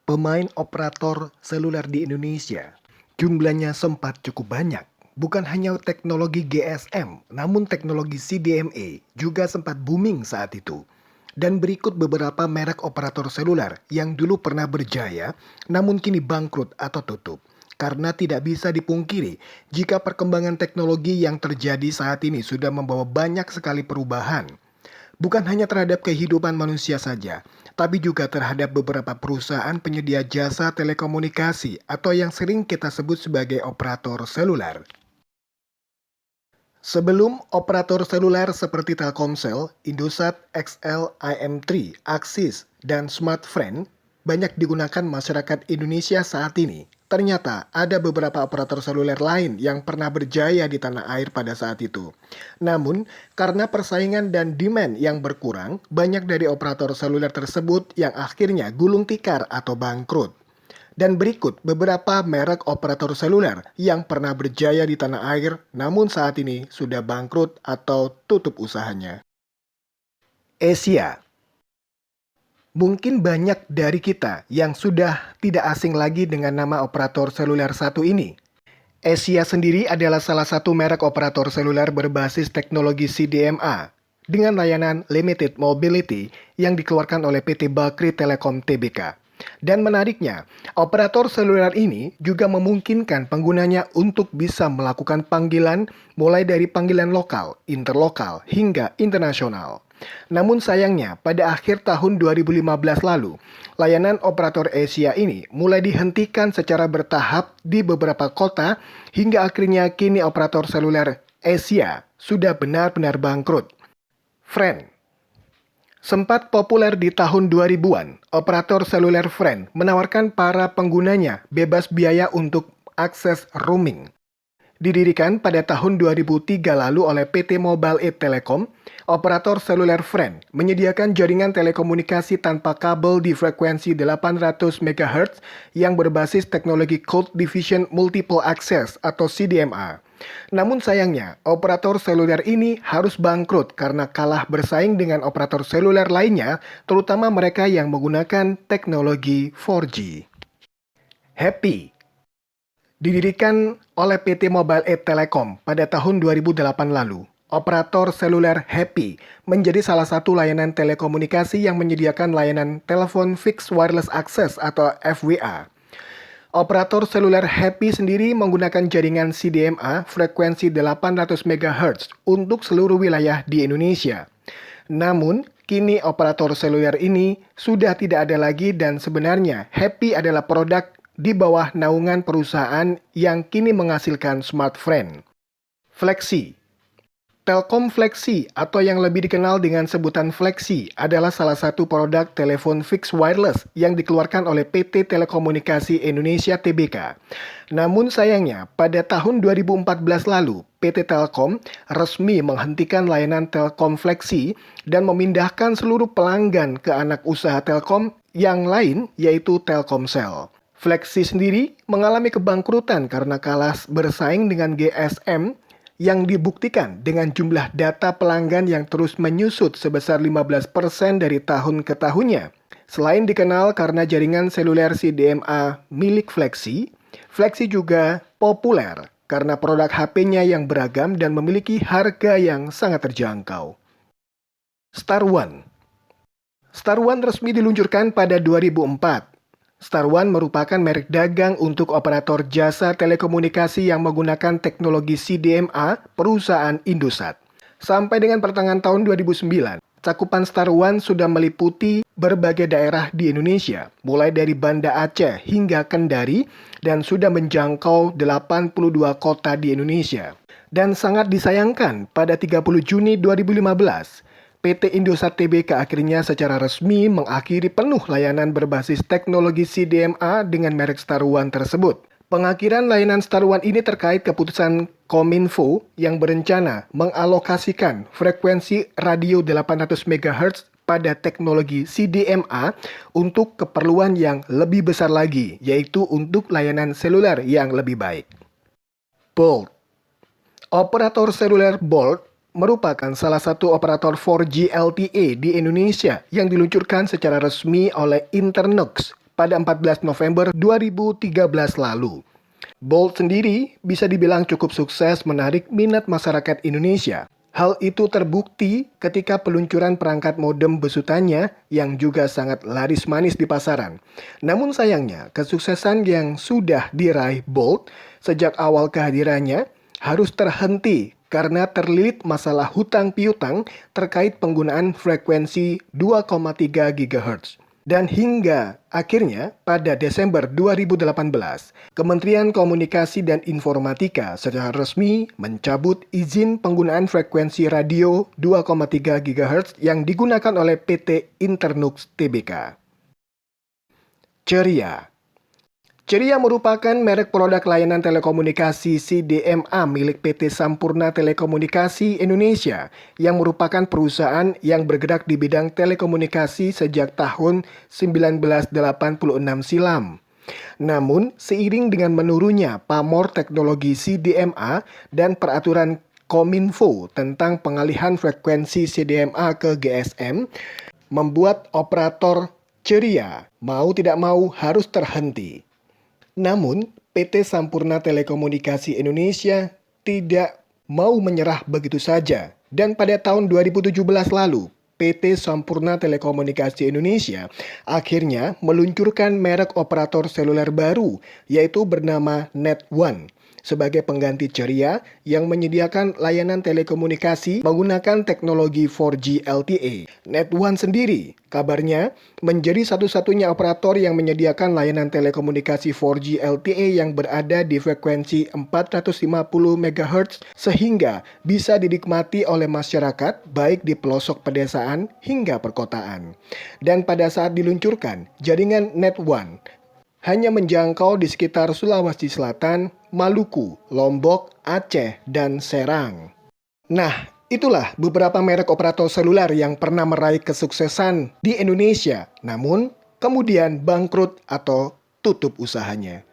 Pemain operator seluler di Indonesia jumlahnya sempat cukup banyak. Bukan hanya teknologi GSM, namun teknologi CDMA juga sempat booming saat itu. Dan berikut beberapa merek operator seluler yang dulu pernah berjaya, namun kini bangkrut atau tutup. Karena tidak bisa dipungkiri jika perkembangan teknologi yang terjadi saat ini sudah membawa banyak sekali perubahan. Bukan hanya terhadap kehidupan manusia saja, tapi juga terhadap beberapa perusahaan penyedia jasa telekomunikasi atau yang sering kita sebut sebagai operator seluler. Sebelum operator seluler seperti Telkomsel, Indosat, XL, IM3, Axis, dan Smartfren banyak digunakan masyarakat Indonesia saat ini. Ternyata ada beberapa operator seluler lain yang pernah berjaya di tanah air pada saat itu. Namun, karena persaingan dan demand yang berkurang, banyak dari operator seluler tersebut yang akhirnya gulung tikar atau bangkrut. Dan berikut beberapa merek operator seluler yang pernah berjaya di tanah air namun saat ini sudah bangkrut atau tutup usahanya. Asia. Mungkin banyak dari kita yang sudah tidak asing lagi dengan nama operator seluler satu ini. Asia sendiri adalah salah satu merek operator seluler berbasis teknologi CDMA dengan layanan Limited Mobility yang dikeluarkan oleh PT Bakri Telekom Tbk. Dan menariknya, operator seluler ini juga memungkinkan penggunanya untuk bisa melakukan panggilan mulai dari panggilan lokal, interlokal, hingga internasional. Namun sayangnya, pada akhir tahun 2015 lalu, layanan operator Asia ini mulai dihentikan secara bertahap di beberapa kota hingga akhirnya kini operator seluler Asia sudah benar-benar bangkrut. Friend. Sempat populer di tahun 2000-an, operator seluler Friend menawarkan para penggunanya bebas biaya untuk akses roaming. Didirikan pada tahun 2003 lalu oleh PT Mobile Aid Telecom, operator seluler Friend menyediakan jaringan telekomunikasi tanpa kabel di frekuensi 800 MHz yang berbasis teknologi Code Division Multiple Access atau CDMA. Namun sayangnya, operator seluler ini harus bangkrut karena kalah bersaing dengan operator seluler lainnya, terutama mereka yang menggunakan teknologi 4G. Happy. Didirikan oleh PT Mobile Aid Telecom pada tahun 2008 lalu, operator seluler Happy menjadi salah satu layanan telekomunikasi yang menyediakan layanan telepon fixed wireless access atau FWA. Operator seluler Happy sendiri menggunakan jaringan CDMA frekuensi 800 MHz untuk seluruh wilayah di Indonesia. Namun, kini operator seluler ini sudah tidak ada lagi dan sebenarnya Happy adalah produk di bawah naungan perusahaan yang kini menghasilkan Smartfren. Flexi. Telkom Flexi atau yang lebih dikenal dengan sebutan Flexi adalah salah satu produk telepon fixed wireless yang dikeluarkan oleh PT Telekomunikasi Indonesia Tbk. Namun sayangnya, pada tahun 2014 lalu, PT Telkom resmi menghentikan layanan Telkom Flexi dan memindahkan seluruh pelanggan ke anak usaha Telkom yang lain yaitu Telkomsel. Flexi sendiri mengalami kebangkrutan karena kalah bersaing dengan GSM yang dibuktikan dengan jumlah data pelanggan yang terus menyusut sebesar 15% dari tahun ke tahunnya. Selain dikenal karena jaringan seluler CDMA milik Flexi, Flexi juga populer karena produk HP-nya yang beragam dan memiliki harga yang sangat terjangkau. Star One. Star One resmi diluncurkan pada 2004. Star One merupakan merek dagang untuk operator jasa telekomunikasi yang menggunakan teknologi CDMA perusahaan Indosat. Sampai dengan pertengahan tahun 2009, cakupan Star One sudah meliputi berbagai daerah di Indonesia, mulai dari Banda Aceh hingga Kendari, dan sudah menjangkau 82 kota di Indonesia. Dan sangat disayangkan, pada 30 Juni 2015, PT Indosat Tbk akhirnya secara resmi mengakhiri penuh layanan berbasis teknologi CDMA dengan merek Star One tersebut. Pengakhiran layanan Star One ini terkait keputusan Kominfo yang berencana mengalokasikan frekuensi radio 800 MHz pada teknologi CDMA untuk keperluan yang lebih besar lagi, yaitu untuk layanan seluler yang lebih baik. Bolt. Operator seluler Bolt merupakan salah satu operator 4G LTE di Indonesia yang diluncurkan secara resmi oleh Internux pada 14 November 2013 lalu. Bolt sendiri bisa dibilang cukup sukses menarik minat masyarakat Indonesia. Hal itu terbukti ketika peluncuran perangkat modem besutannya yang juga sangat laris manis di pasaran. Namun sayangnya, kesuksesan yang sudah diraih Bolt sejak awal kehadirannya harus terhenti karena terlilit masalah hutang piutang terkait penggunaan frekuensi 2,3 GHz. Dan hingga akhirnya pada Desember 2018, Kementerian Komunikasi dan Informatika secara resmi mencabut izin penggunaan frekuensi radio 2,3 GHz yang digunakan oleh PT Internux Tbk. Ceria. Ceria merupakan merek produk layanan telekomunikasi CDMA milik PT Sampurna Telekomunikasi Indonesia yang merupakan perusahaan yang bergerak di bidang telekomunikasi sejak tahun 1986 silam. Namun, seiring dengan menurunnya pamor teknologi CDMA dan peraturan Kominfo tentang pengalihan frekuensi CDMA ke GSM, membuat operator Ceria mau tidak mau harus terhenti. Namun, PT Sampurna Telekomunikasi Indonesia tidak mau menyerah begitu saja. Dan pada tahun 2017 lalu, PT Sampurna Telekomunikasi Indonesia akhirnya meluncurkan merek operator seluler baru, yaitu bernama Net1, sebagai pengganti Ceria yang menyediakan layanan telekomunikasi menggunakan teknologi 4G LTE. Net1 sendiri kabarnya menjadi satu-satunya operator yang menyediakan layanan telekomunikasi 4G LTE yang berada di frekuensi 450 MHz sehingga bisa dinikmati oleh masyarakat baik di pelosok pedesaan hingga perkotaan. Dan pada saat diluncurkan, jaringan Net1 hanya menjangkau di sekitar Sulawesi Selatan, Maluku, Lombok, Aceh, dan Serang. Nah, itulah beberapa merek operator seluler yang pernah meraih kesuksesan di Indonesia, namun kemudian bangkrut atau tutup usahanya.